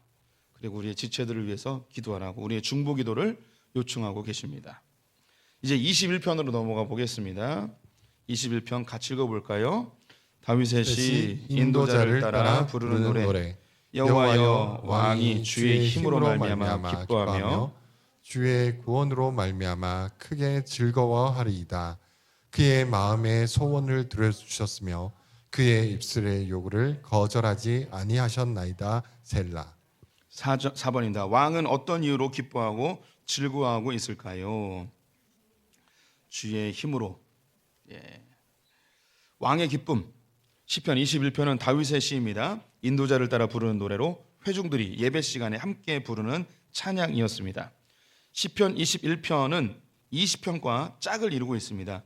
그리고 우리의 지체들을 위해서 기도하라고 우리의 중보 기도를 요청하고 계십니다. 이제 21편으로 넘어가 보겠습니다. 21편 같이 읽어볼까요? 다윗의 시 인도자를 따라 부르는 노래. 여호와여, 왕이 주의 힘으로 말미암아 기뻐하며 주의 구원으로 말미암아 크게 즐거워하리이다. 그의 마음의 소원을 들어주셨으며 그의 입술의 요구를 거절하지 아니하셨나이다. 셀라. 4번입니다. 왕은 어떤 이유로 기뻐하고 즐거워하고 있을까요? 주의 힘으로. 왕의 기쁨. 시편 21편은 다윗의 시입니다. 인도자를 따라 부르는 노래로 회중들이 예배 시간에 함께 부르는 찬양이었습니다. 시편 21편은 20편과 짝을 이루고 있습니다.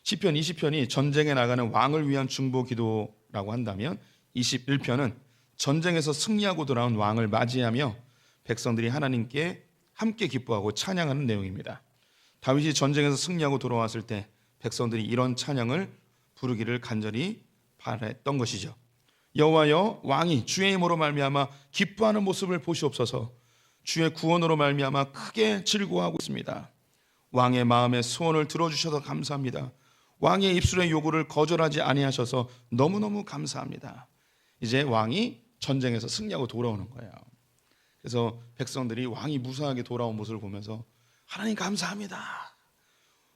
시편 20편이 전쟁에 나가는 왕을 위한 중보 기도라고 한다면 21편은 전쟁에서 승리하고 돌아온 왕을 맞이하며 백성들이 하나님께 함께 기뻐하고 찬양하는 내용입니다. 다윗이 전쟁에서 승리하고 돌아왔을 때 백성들이 이런 찬양을 부르기를 간절히 바랬던 것이죠. 여호와여, 왕이 주의 힘으로 말미암아 기뻐하는 모습을 보시옵소서. 주의 구원으로 말미암아 크게 즐거워하고 있습니다. 왕의 마음의 소원을 들어주셔서 감사합니다. 왕의 입술의 요구를 거절하지 아니하셔서 너무너무 감사합니다. 이제 왕이 전쟁에서 승리하고 돌아오는 거예요. 그래서 백성들이 왕이 무사하게 돌아온 모습을 보면서 하나님 감사합니다.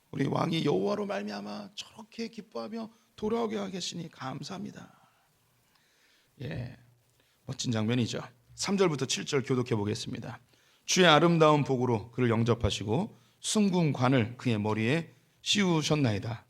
우리 왕이 여호와로 말미암아 저렇게 기뻐하며 돌아오게 하고 계시니 감사합니다. 멋진 장면이죠. 3절부터 7절 교독해 보겠습니다. 주의 아름다운 복으로 그를 영접하시고 순궁관을 그의 머리에 씌우셨나이다.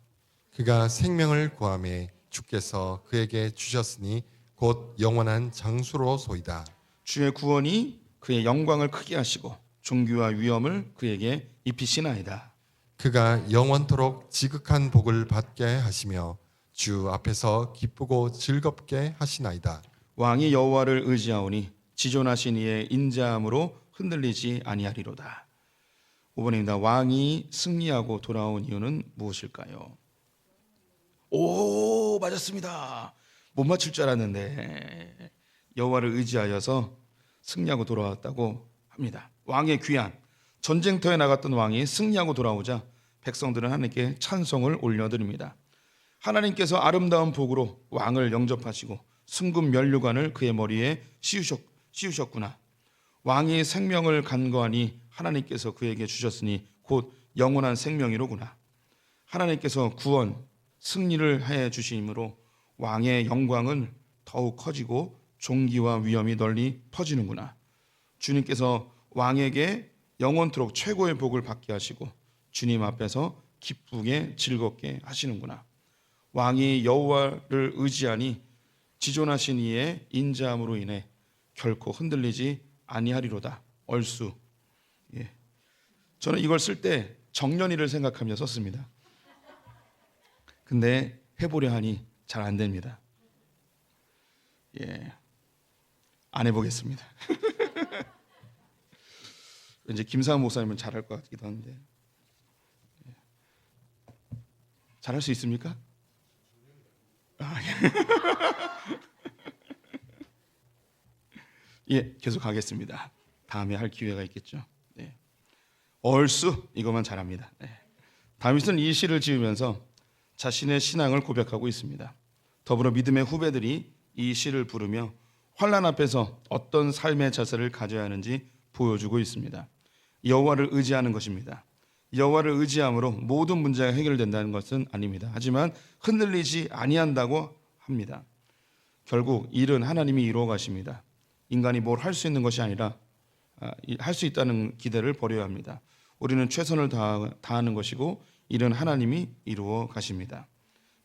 그가 생명을 구하매 주께서 그에게 주셨으니 곧 영원한 장수로소이다. 주의 구원이 그의 영광을 크게 하시고 존귀와 위엄을 그에게 입히시나이다. 그가 영원토록 지극한 복을 받게 하시며 주 앞에서 기쁘고 즐겁게 하시나이다. 왕이 여호와를 의지하오니 지존하신 이의 인자함으로 흔들리지 아니하리로다. 5번입니다. 왕이 승리하고 돌아온 이유는 무엇일까요? 오, 맞았습니다. 못 맞출 줄 알았는데 여호와를 의지하여서 승리하고 돌아왔다고 합니다. 왕의 귀한 전쟁터에 나갔던 왕이 승리하고 돌아오자 백성들은 하나님께 찬송을 올려드립니다. 하나님께서 아름다운 복으로 왕을 영접하시고 순금 면류관을 그의 머리에 씌우셨구나. 왕이 생명을 간거하니 하나님께서 그에게 주셨으니 곧 영원한 생명이로구나. 하나님께서 구원, 승리를 해 주심으로 왕의 영광은 더욱 커지고 존귀와 위엄이 널리 퍼지는구나. 주님께서 왕에게 영원토록 최고의 복을 받게 하시고 주님 앞에서 기쁘게 즐겁게 하시는구나. 왕이 여호와를 의지하니 지존하신 이의 인자함으로 인해 결코 흔들리지 아니하리로다. 얼쑤. 저는 이걸 쓸 때 정년이를 생각하며 썼습니다. 근데 해보려 하니 잘 안 됩니다. 안 해보겠습니다. 왠지 김사은 목사님은 잘할 것 같기도 한데. 잘할 수 있습니까? 계속 하겠습니다. 다음에 할 기회가 있겠죠. 얼쑤 이것만 잘합니다. 다윗은 이 시를 지으면서 자신의 신앙을 고백하고 있습니다. 더불어 믿음의 후배들이 이 시를 부르며 환난 앞에서 어떤 삶의 자세를 가져야 하는지 보여주고 있습니다. 여호와를 의지하는 것입니다. 여호와를 의지함으로 모든 문제가 해결된다는 것은 아닙니다. 하지만 흔들리지 아니한다고 합니다. 결국 일은 하나님이 이루어 가십니다. 인간이 뭘 할 수 있는 것이 아니라 할 수 있다는 기대를 버려야 합니다. 우리는 최선을 다하는 것이고 일은 하나님이 이루어 가십니다.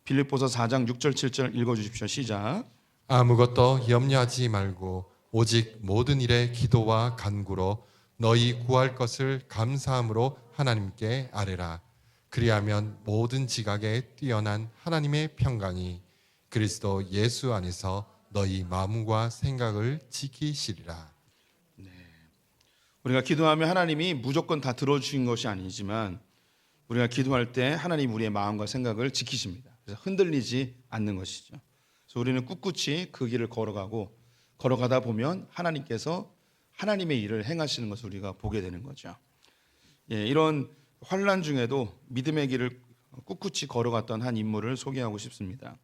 빌립보서 4장 6절 7절 읽어주십시오. 시작. 아무것도 염려하지 말고 오직 모든 일에 기도와 간구로 너희 구할 것을 감사함으로 하나님께 아뢰라. 그리하면 모든 지각에 뛰어난 하나님의 평강이 그리스도 예수 안에서 너희 마음과 생각을 지키시리라. 우리가 기도하면 하나님이 무조건 다 들어주신 것이 아니지만 우리가 기도할 때 하나님 우리의 마음과 생각을 지키십니다. 그래서 흔들리지 않는 것이죠. 그래서 우리는 꿋꿋이 그 길을 걸어가다 보면 하나님께서 하나님의 일을 행하시는 것을 우리가 보게 되는 거죠. 이런 환난 중에도 믿음의 길을 꿋꿋이 걸어갔던 한 인물을 소개하고 싶습니다.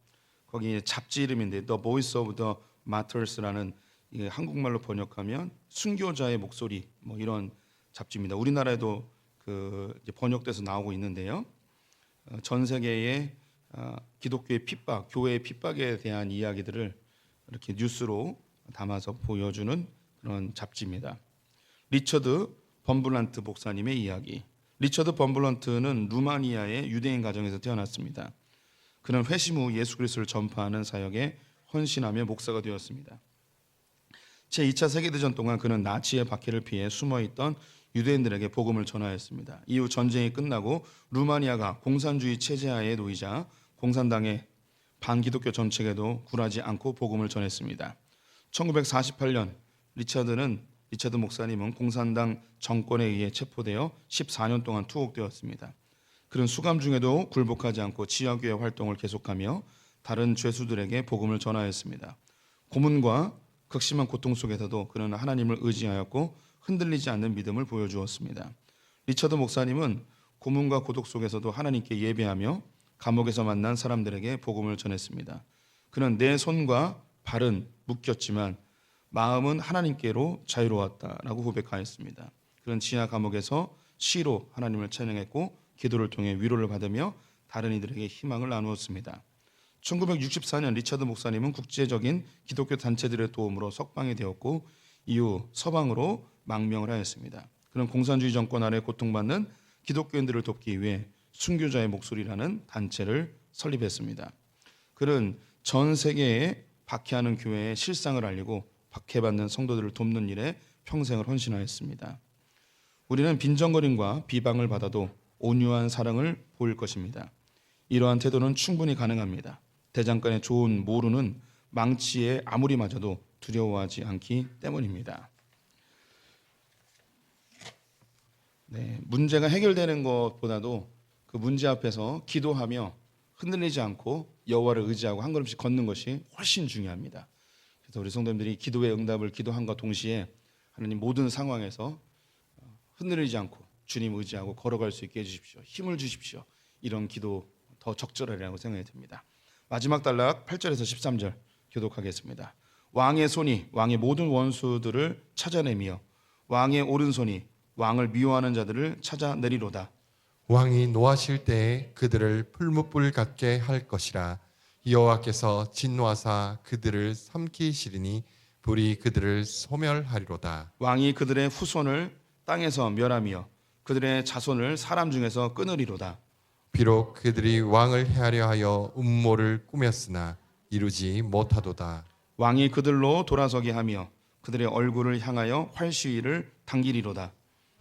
거기 잡지 이름인데 The Voice of the Martyrs라는, 이게 한국말로 번역하면 순교자의 목소리, 뭐 이런 잡지입니다. 우리나라에도 이제 번역돼서 나오고 있는데요. 전 세계의 기독교의 핍박, 교회의 핍박에 대한 이야기들을 이렇게 뉴스로 담아서 보여주는 그런 잡지입니다. 리처드 범블란트 목사님의 이야기. 리처드 범블란트는 루마니아의 유대인 가정에서 태어났습니다. 그는 회심 후 예수 그리스도를 전파하는 사역에 헌신하며 목사가 되었습니다. 제2차 세계대전 동안 그는 나치의 박해를 피해 숨어있던 유대인들에게 복음을 전하였습니다. 이후 전쟁이 끝나고 루마니아가 공산주의 체제하에 놓이자 공산당의 반기독교 정책에도 굴하지 않고 복음을 전했습니다. 1948년 리처드 목사님은 공산당 정권에 의해 체포되어 14년 동안 투옥되었습니다. 그는 수감 중에도 굴복하지 않고 지하교회 활동을 계속하며 다른 죄수들에게 복음을 전하였습니다. 고문과 극심한 고통 속에서도 그는 하나님을 의지하였고 흔들리지 않는 믿음을 보여주었습니다. 리처드 목사님은 고문과 고독 속에서도 하나님께 예배하며 감옥에서 만난 사람들에게 복음을 전했습니다. 그는 내 손과 발은 묶였지만 마음은 하나님께로 자유로웠다라고 고백하였습니다. 그는 지하 감옥에서 시로 하나님을 찬양했고 기도를 통해 위로를 받으며 다른 이들에게 희망을 나누었습니다. 1964년 리처드 목사님은 국제적인 기독교 단체들의 도움으로 석방이 되었고 이후 서방으로 망명을 하였습니다. 그는 공산주의 정권 아래 고통받는 기독교인들을 돕기 위해 순교자의 목소리라는 단체를 설립했습니다. 그는 전 세계에 박해하는 교회의 실상을 알리고 박해받는 성도들을 돕는 일에 평생을 헌신하였습니다. 우리는 빈정거림과 비방을 받아도 온유한 사랑을 보일 것입니다. 이러한 태도는 충분히 가능합니다. 대장간의 좋은 모루는 망치에 아무리 맞아도 두려워하지 않기 때문입니다. 문제가 해결되는 것보다도 그 문제 앞에서 기도하며 흔들리지 않고 여호와를 의지하고 한 걸음씩 걷는 것이 훨씬 중요합니다. 그래서 우리 성도님들이 기도의 응답을 기도함과 동시에 하나님 모든 상황에서 흔들리지 않고 주님 의지하고 걸어갈 수 있게 해주십시오. 힘을 주십시오. 이런 기도 더 적절하리라고 생각이 듭니다. 마지막 단락 8절에서 13절 교독하겠습니다. 왕의 손이 왕의 모든 원수들을 찾아내며 왕의 오른손이 왕을 미워하는 자들을 찾아내리로다. 왕이 노하실 때에 그들을 풀무불 같게 할 것이라. 여호와께서 진노하사 그들을 삼키시리니 불이 그들을 소멸하리로다. 왕이 그들의 후손을 땅에서 멸하며 그들의 자손을 사람 중에서 끊으리로다. 비록 그들이 왕을 해하려 하여 음모를 꾸몄으나 이루지 못하도다. 왕이 그들로 돌아서게 하며 그들의 얼굴을 향하여 활시위를 당기리로다.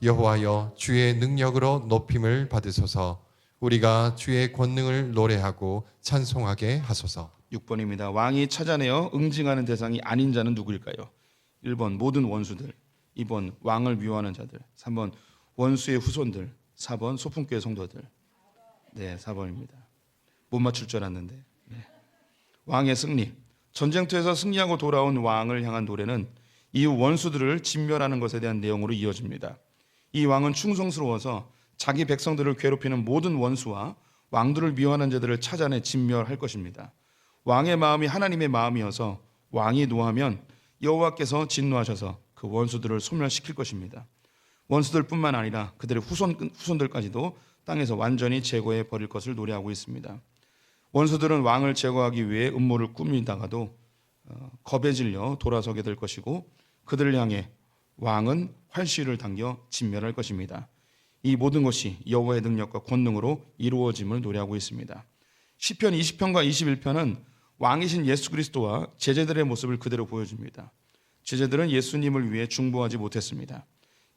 여호와여 주의 능력으로 높임을 받으소서. 우리가 주의 권능을 노래하고 찬송하게 하소서. 6번입니다. 왕이 찾아내어 응징하는 대상이 아닌 자는 누구일까요? 1번 모든 원수들, 2번 왕을 미워하는 자들, 3번 원수의 후손들, 4번 소품교회 성도들. 네, 4번입니다. 못 맞출 줄 알았는데. 왕의 승리. 전쟁터에서 승리하고 돌아온 왕을 향한 노래는 이후 원수들을 진멸하는 것에 대한 내용으로 이어집니다. 이 왕은 충성스러워서 자기 백성들을 괴롭히는 모든 원수와 왕들을 미워하는 자들을 찾아내 진멸할 것입니다. 왕의 마음이 하나님의 마음이어서 왕이 노하면 여호와께서 진노하셔서 그 원수들을 소멸시킬 것입니다. 원수들뿐만 아니라 그들의 후손들까지도 땅에서 완전히 제거해 버릴 것을 노래하고 있습니다. 원수들은 왕을 제거하기 위해 음모를 꾸미다가도 겁에 질려 돌아서게 될 것이고 그들을 향해 왕은 활시위를 당겨 진멸할 것입니다. 이 모든 것이 여호와의 능력과 권능으로 이루어짐을 노래하고 있습니다. 시편 20편과 21편은 왕이신 예수 그리스도와 제자들의 모습을 그대로 보여줍니다. 제자들은 예수님을 위해 중보하지 못했습니다.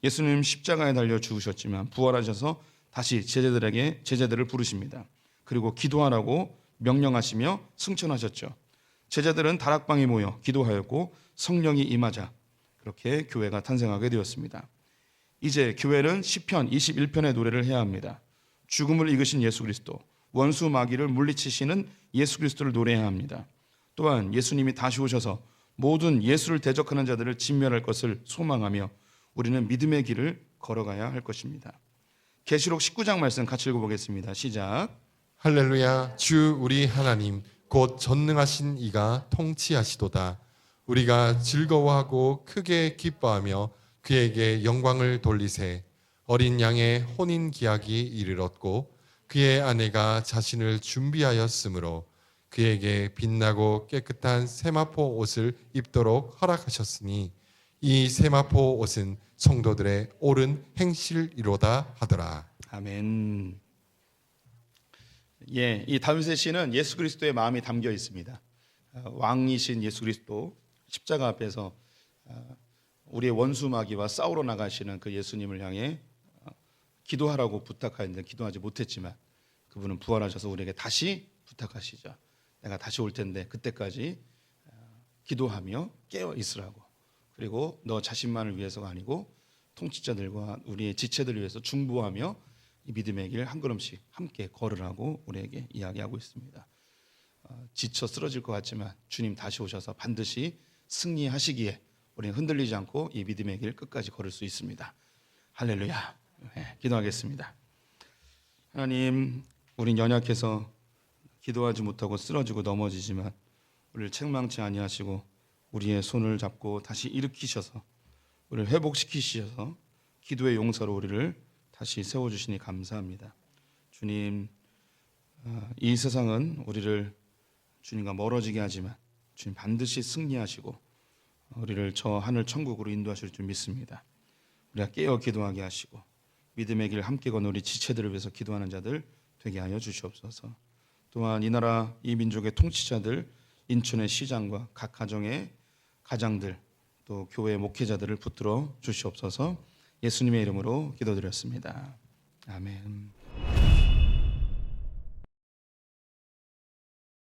예수님 십자가에 달려 죽으셨지만 부활하셔서 다시 제자들을 부르십니다. 그리고 기도하라고 명령하시며 승천하셨죠. 제자들은 다락방에 모여 기도하였고 성령이 임하자 그렇게 교회가 탄생하게 되었습니다. 이제 교회는 시편 21편의 노래를 해야 합니다. 죽음을 이기신 예수 그리스도, 원수 마귀를 물리치시는 예수 그리스도를 노래해야 합니다. 또한 예수님이 다시 오셔서 모든 예수를 대적하는 자들을 진멸할 것을 소망하며 우리는 믿음의 길을 걸어가야 할 것입니다. 계시록 19장 말씀 같이 읽어보겠습니다. 시작. 할렐루야. 주 우리 하나님 곧 전능하신 이가 통치하시도다. 우리가 즐거워하고 크게 기뻐하며 그에게 영광을 돌리세. 어린 양의 혼인 기약이 이르렀고 그의 아내가 자신을 준비하였으므로 그에게 빛나고 깨끗한 세마포 옷을 입도록 허락하셨으니 이 세마포 옷은 성도들의 옳은 행실이로다 하더라. 아멘. 이 다윗의 시는 예수 그리스도의 마음이 담겨 있습니다. 왕이신 예수 그리스도 십자가 앞에서 우리의 원수 마귀와 싸우러 나가시는 그 예수님을 향해 기도하라고 부탁하였는데 기도하지 못했지만 그분은 부활하셔서 우리에게 다시 부탁하시죠. 내가 다시 올 텐데 그때까지 기도하며 깨어 있으라고. 그리고 너 자신만을 위해서가 아니고 통치자들과 우리의 지체들을 위해서 중보하며 이 믿음의 길 한 걸음씩 함께 걸으라고 우리에게 이야기하고 있습니다. 지쳐 쓰러질 것 같지만 주님 다시 오셔서 반드시 승리하시기에 우리는 흔들리지 않고 이 믿음의 길 끝까지 걸을 수 있습니다. 할렐루야. 기도하겠습니다. 하나님, 우린 연약해서 기도하지 못하고 쓰러지고 넘어지지만 우리를 책망치 아니하시고 우리의 손을 잡고 다시 일으키셔서 우리를 회복시키셔서 기도의 용사로 우리를 다시 세워주시니 감사합니다. 주님, 이 세상은 우리를 주님과 멀어지게 하지만 주님 반드시 승리하시고 우리를 저 하늘 천국으로 인도하실 줄 믿습니다. 우리가 깨어 기도하게 하시고 믿음의 길 함께 걷는 우리 지체들을 위해서 기도하는 자들 되게 하여 주시옵소서. 또한 이 나라 이 민족의 통치자들, 인천의 시장과 각 가정의 가장들, 또 교회 목회자들을 붙들어 주시옵소서. 예수님의 이름으로 기도드렸습니다. 아멘.